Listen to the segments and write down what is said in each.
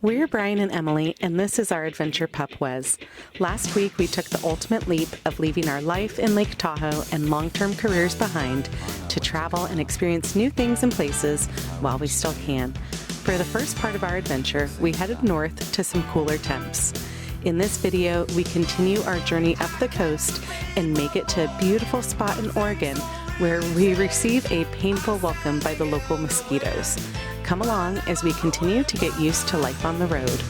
We're Brian and Emily, and this is our adventure pup, Wes. Last week, we took the ultimate leap of leaving our life in Lake Tahoe and long-term careers behind to travel and experience new things and places while we still can. For the first part of our adventure, we headed north to some cooler temps. In this video, we continue our journey up the coast and make it to a beautiful spot in Oregon where we receive a painful welcome by the local mosquitoes. Come along as we continue to get used to life on the road.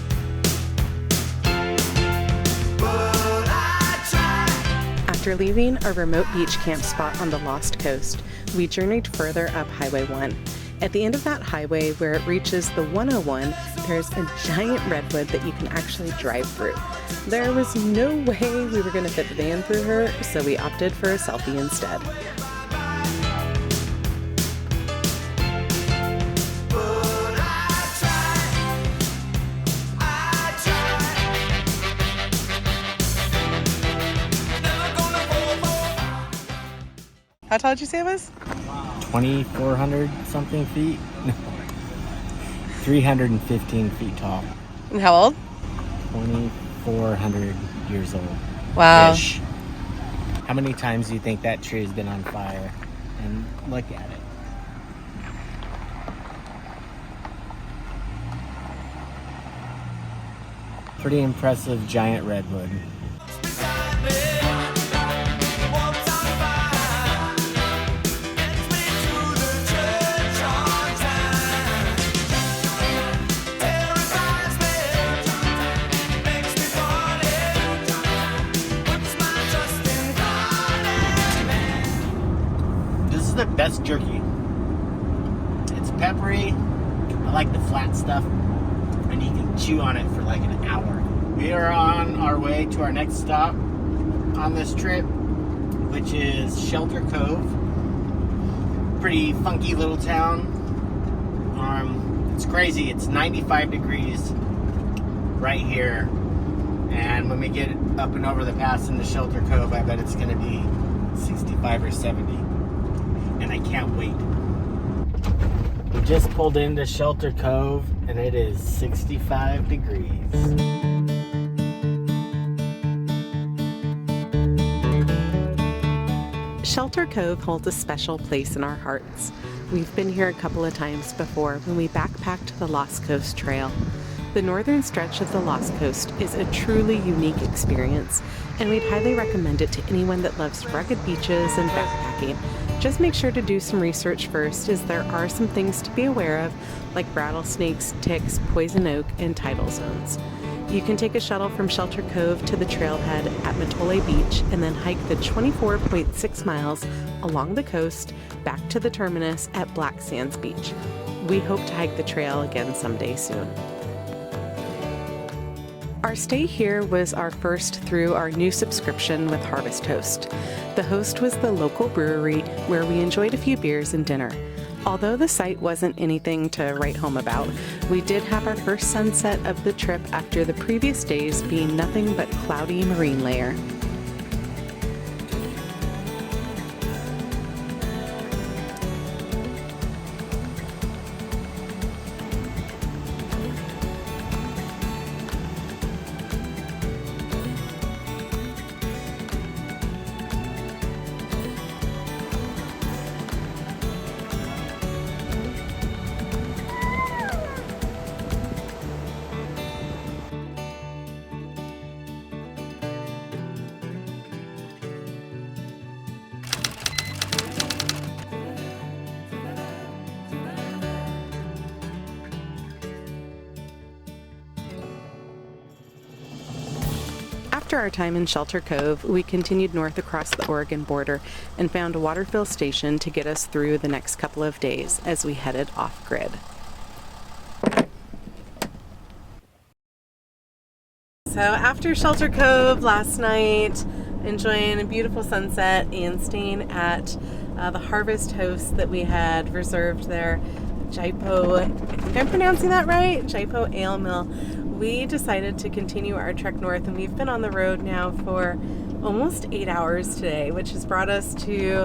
After leaving our remote beach camp spot on the Lost Coast, we journeyed further up Highway 1. At the end of that highway, where it reaches the 101, there's a giant redwood that you can actually drive through. There was no way we were going to fit the van through her, so we opted for a selfie instead. How tall did you say it was? 2,400 something feet. No. 315 feet tall. And how old? 2,400 years old. Wow. Ish. How many times do you think that tree has been on fire? And look at it. Pretty impressive giant redwood. The best jerky. It's peppery. I like the flat stuff, and you can chew on it for like an hour. We are on our way to our next stop on this trip, which is Shelter Cove. Pretty funky little town. It's crazy. It's 95 degrees right here, and when we get up and over the pass into Shelter Cove, I bet it's going to be 65 or 70. And I can't wait. We just pulled into Shelter Cove and it is 65 degrees. Shelter Cove holds a special place in our hearts. We've been here a couple of times before when we backpacked the Lost Coast Trail. The northern stretch of the Lost Coast is a truly unique experience, and we'd highly recommend it to anyone that loves rugged beaches and backpacking. Just make sure to do some research first, as there are some things to be aware of, like rattlesnakes, ticks, poison oak, and tidal zones. You can take a shuttle from Shelter Cove to the trailhead at Matole Beach and then hike the 24.6 miles along the coast back to the terminus at Black Sands Beach. We hope to hike the trail again someday soon. Our stay here was our first through our new subscription with Harvest Host. The host was the local brewery where we enjoyed a few beers and dinner. Although the site wasn't anything to write home about, we did have our first sunset of the trip after the previous days being nothing but cloudy marine layer. After our time in Shelter Cove, we continued north across the Oregon border and found a water fill station to get us through the next couple of days as we headed off-grid. So after Shelter Cove last night, enjoying a beautiful sunset and staying at the Harvest Host that we had reserved there, Jaipo, I think I'm pronouncing that right, Jaipo Ale Mill, we decided to continue our trek north, and we've been on the road now for almost 8 hours today, which has brought us to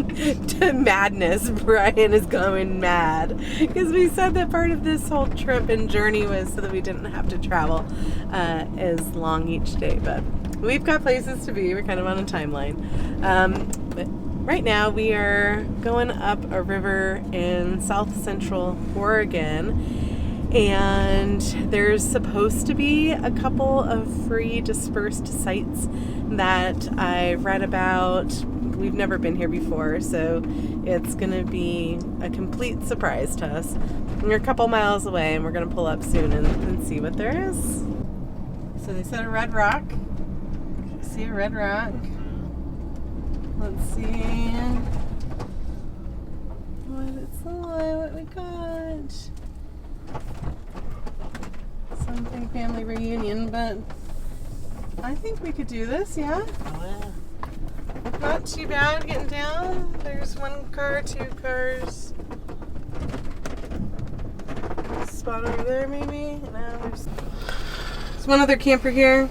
to madness. Brian is going mad because we said that part of this whole trip and journey was so that we didn't have to travel as long each day. But we've got places to be. We're kind of on a timeline. But right now we are going up a river in south central Oregon. And there's supposed to be a couple of free dispersed sites that I read about. We've never been here before, so it's going to be a complete surprise to us. We're a couple miles away, and we're going to pull up soon and see what there is. So they said a red rock. See a red rock? Let's see what we got. Something family reunion, but I think we could do this, yeah? Oh, yeah. Not too bad getting down. There's one car, two cars. Spot over there, maybe? No, there's one other camper here.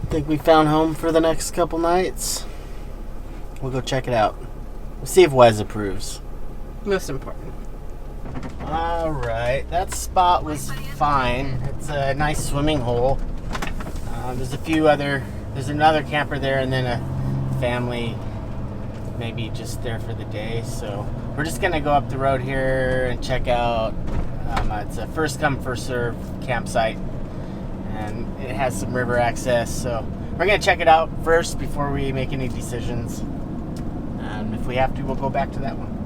I think we found home for the next couple nights. We'll go check it out. We'll see if Wes approves. Most important. Alright, that spot was fine. It's a nice swimming hole. There's another camper there and then a family maybe just there for the day. So we're just going to go up the road here and check out. It's a first come, first serve campsite. And it has some river access. So we're going to check it out first before we make any decisions. And if we have to, we'll go back to that one.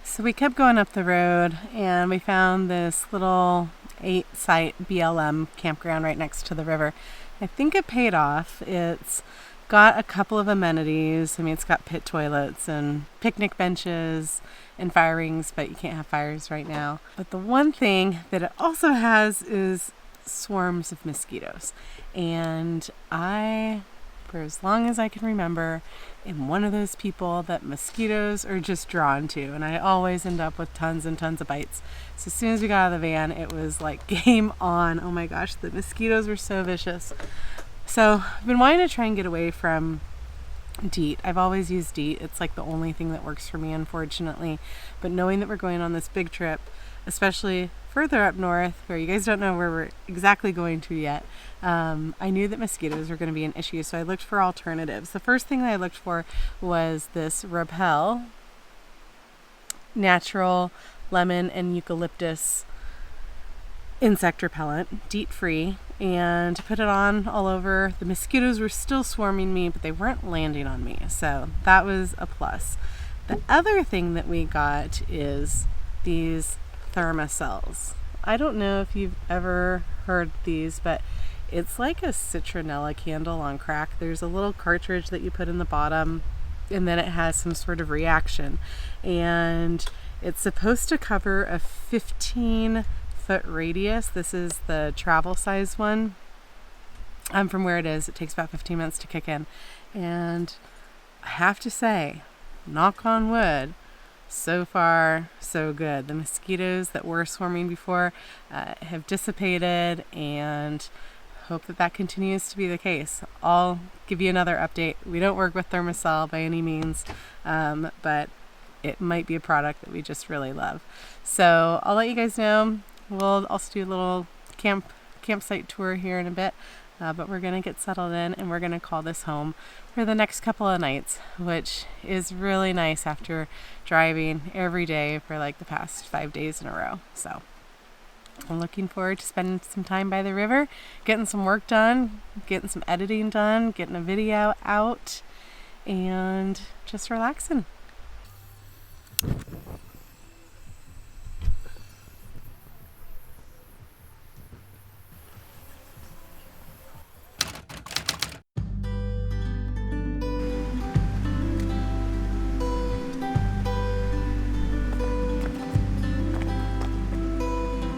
So we kept going up the road and we found this little 8-site BLM campground right next to the river. I think it paid off. It's got a couple of amenities. I mean, it's got pit toilets and picnic benches and fire rings, but you can't have fires right now. But the one thing that it also has is swarms of mosquitoes. And I, for as long as I can remember, am one of those people that mosquitoes are just drawn to, and I always end up with tons and tons of bites. So as soon as we got out of the van, it was like game on. Oh my gosh, the mosquitoes were so vicious. So I've been wanting to try and get away from DEET. I've always used DEET. It's like the only thing that works for me, unfortunately. But knowing that we're going on this big trip, especially further up north, where you guys don't know where we're exactly going to yet, I knew that mosquitoes were going to be an issue, so I looked for alternatives. The first thing that I looked for was this Repel natural lemon and eucalyptus insect repellent, DEET free, and put it on all over. The mosquitoes were still swarming me, but they weren't landing on me, so that was a plus. The other thing that we got is these thermocells. I don't know if you've ever heard these, but it's like a citronella candle on crack. There's a little cartridge that you put in the bottom, and then it has some sort of reaction. And it's supposed to cover a 15-foot radius. This is the travel size one. From where it is, it takes about 15 minutes to kick in. And I have to say, knock on wood, so far, so good. The mosquitoes that were swarming before have dissipated, and hope that continues to be the case. I'll give you another update. We don't work with Thermacell by any means, but it might be a product that we just really love. So I'll let you guys know. We'll also do a little campsite tour here in a bit, but we're going to get settled in and we're going to call this home for the next couple of nights, which is really nice after driving every day for like the past 5 days in a row. So I'm looking forward to spending some time by the river, getting some work done, getting some editing done, getting a video out, and just relaxing.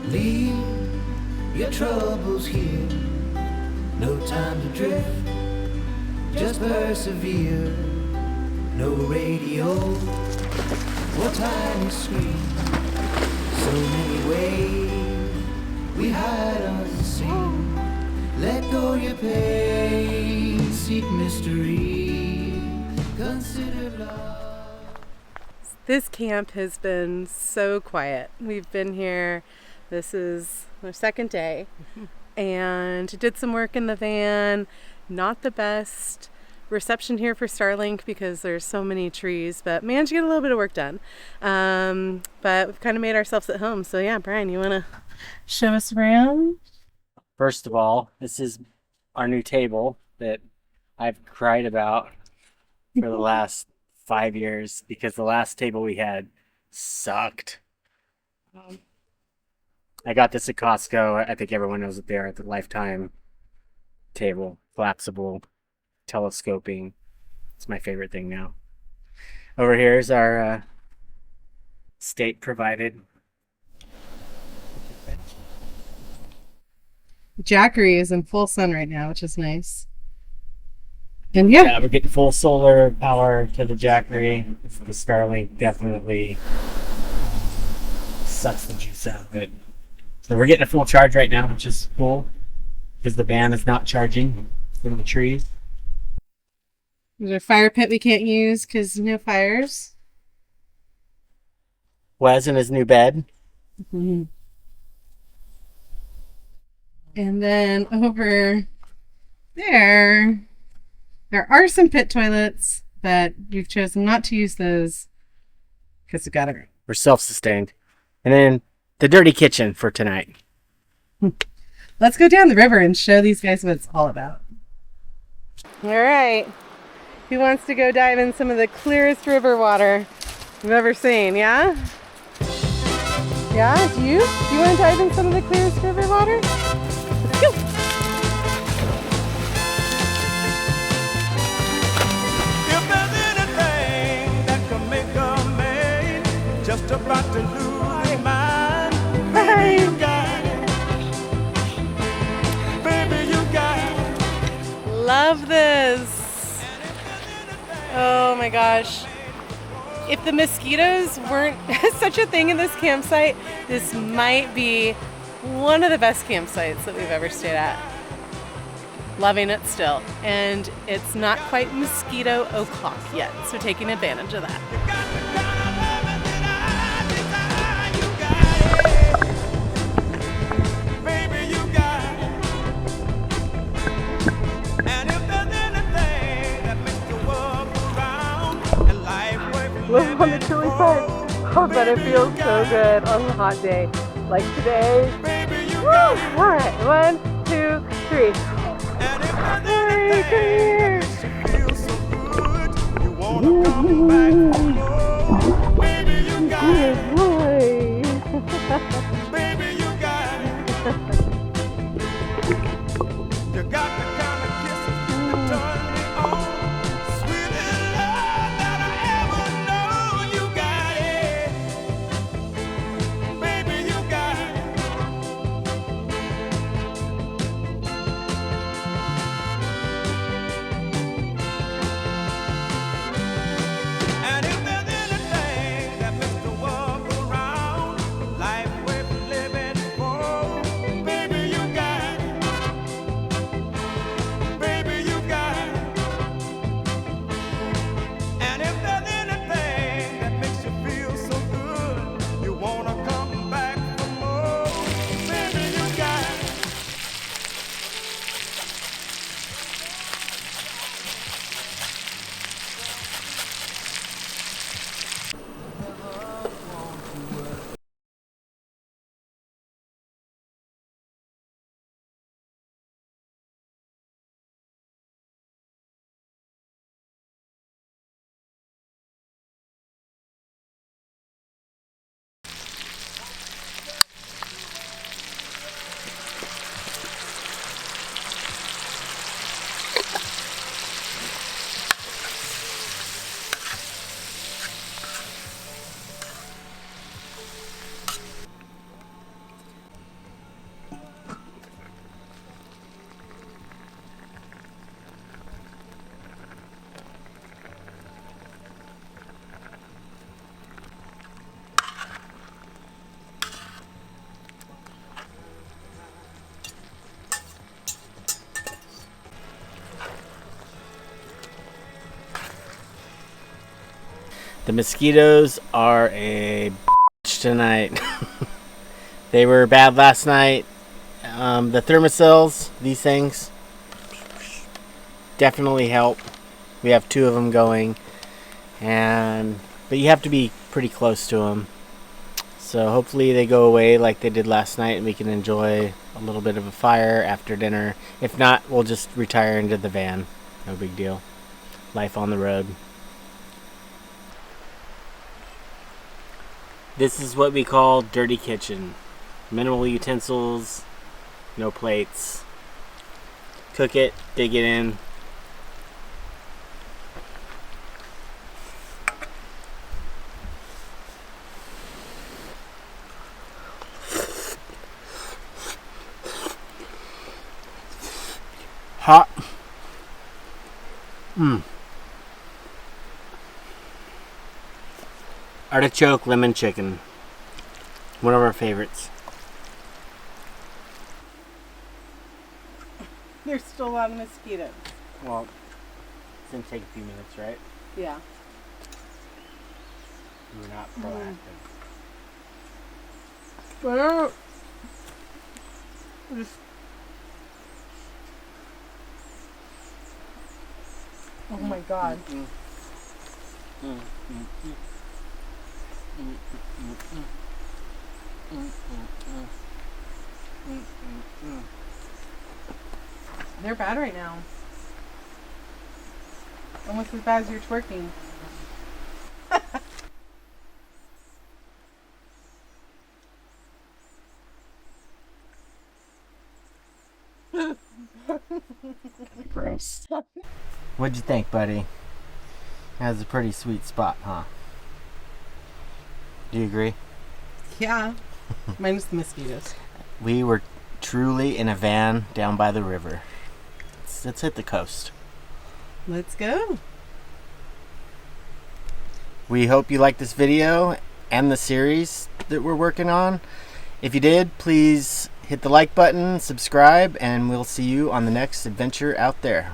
Leave your troubles here, no time to drift, just persevere. No radio or tiny screen, so many ways we hide unseen. Let go your pain, seek mystery, consider love. This camp has been so quiet. We've been here, this is our second day, and did some work in the van. Not the best reception here for Starlink because there's so many trees, but managed to get a little bit of work done. But we've kind of made ourselves at home. So yeah, Brian, you want to show us around? First of all, this is our new table that I've cried about for the last 5 years because the last table we had sucked. I got this at Costco. I think everyone knows what they are, at the Lifetime table, collapsible, telescoping. It's my favorite thing now. Over here is our state provided. Jackery is in full sun right now, which is nice. And yeah, We're getting full solar power to the Jackery. The Starlink definitely sucks the juice out of it. So we're getting a full charge right now, which is cool because the van is not charging from the trees. there's a fire pit we can't use because no fires. Wes in his new bed. Mm-hmm. And then over there are some pit toilets, but we've chosen not to use those because we got it. We're self-sustained. And then the dirty kitchen for tonight. Let's go down the river and show these guys what it's all about. All right. Who wants to go dive in some of the clearest river water you've ever seen, yeah? Yeah, do you? Do you want to dive in some of the clearest river water? Let's go. If there's anything that can make a man just about to lose his mind, baby, you got it. Baby, you got it. Love this. Oh my gosh. If the mosquitoes weren't such a thing in this campsite, this might be one of the best campsites that we've ever stayed at. Loving it still. And it's not quite mosquito o'clock yet, so taking advantage of that. You got the kind of loving that I desire, you got it. Baby, you got it. And if there's anything that makes the world go round and life worth Live on the chilly side. Oh, but it feels so good on a hot day like today. baby, you Woo! got All right, 1, 2, 3. And if Hey, come here. you feel so good, you wanna come back for more. Baby, you got it. Good boy. Baby, you got it. You got the kind of kisses that turn me on. Sweetest love that I ever known. You got it. Baby, you got it. And if The mosquitoes are a bitch tonight. They were bad last night. The thermocells, these things, definitely help. We have 2 of them going, but you have to be pretty close to them. So hopefully they go away like they did last night, and we can enjoy a little bit of a fire after dinner. If not, we'll just retire into the van. No big deal. Life on the road. This is what we call dirty kitchen. Minimal utensils, no plates. Cook it, dig it in. Hot. Artichoke lemon chicken. One of our favorites. There's still a lot of mosquitoes. Well, it's gonna take a few minutes, right? Yeah. We're not proactive. Well, oh my God. They're bad right now. Almost as bad as you're twerking. Gross. What'd you think, buddy? That's a pretty sweet spot, huh? Do you agree? Yeah. Minus the mosquitoes. We were truly in a van down by the river. Let's hit the coast. Let's go. We hope you liked this video and the series that we're working on. If you did, please hit the like button, subscribe, and we'll see you on the next adventure out there.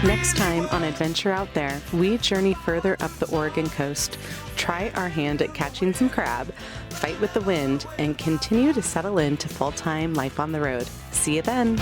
Next time on Adventure Out There, we journey further up the Oregon coast, try our hand at catching some crab, fight with the wind, and continue to settle into full-time life on the road. See you then.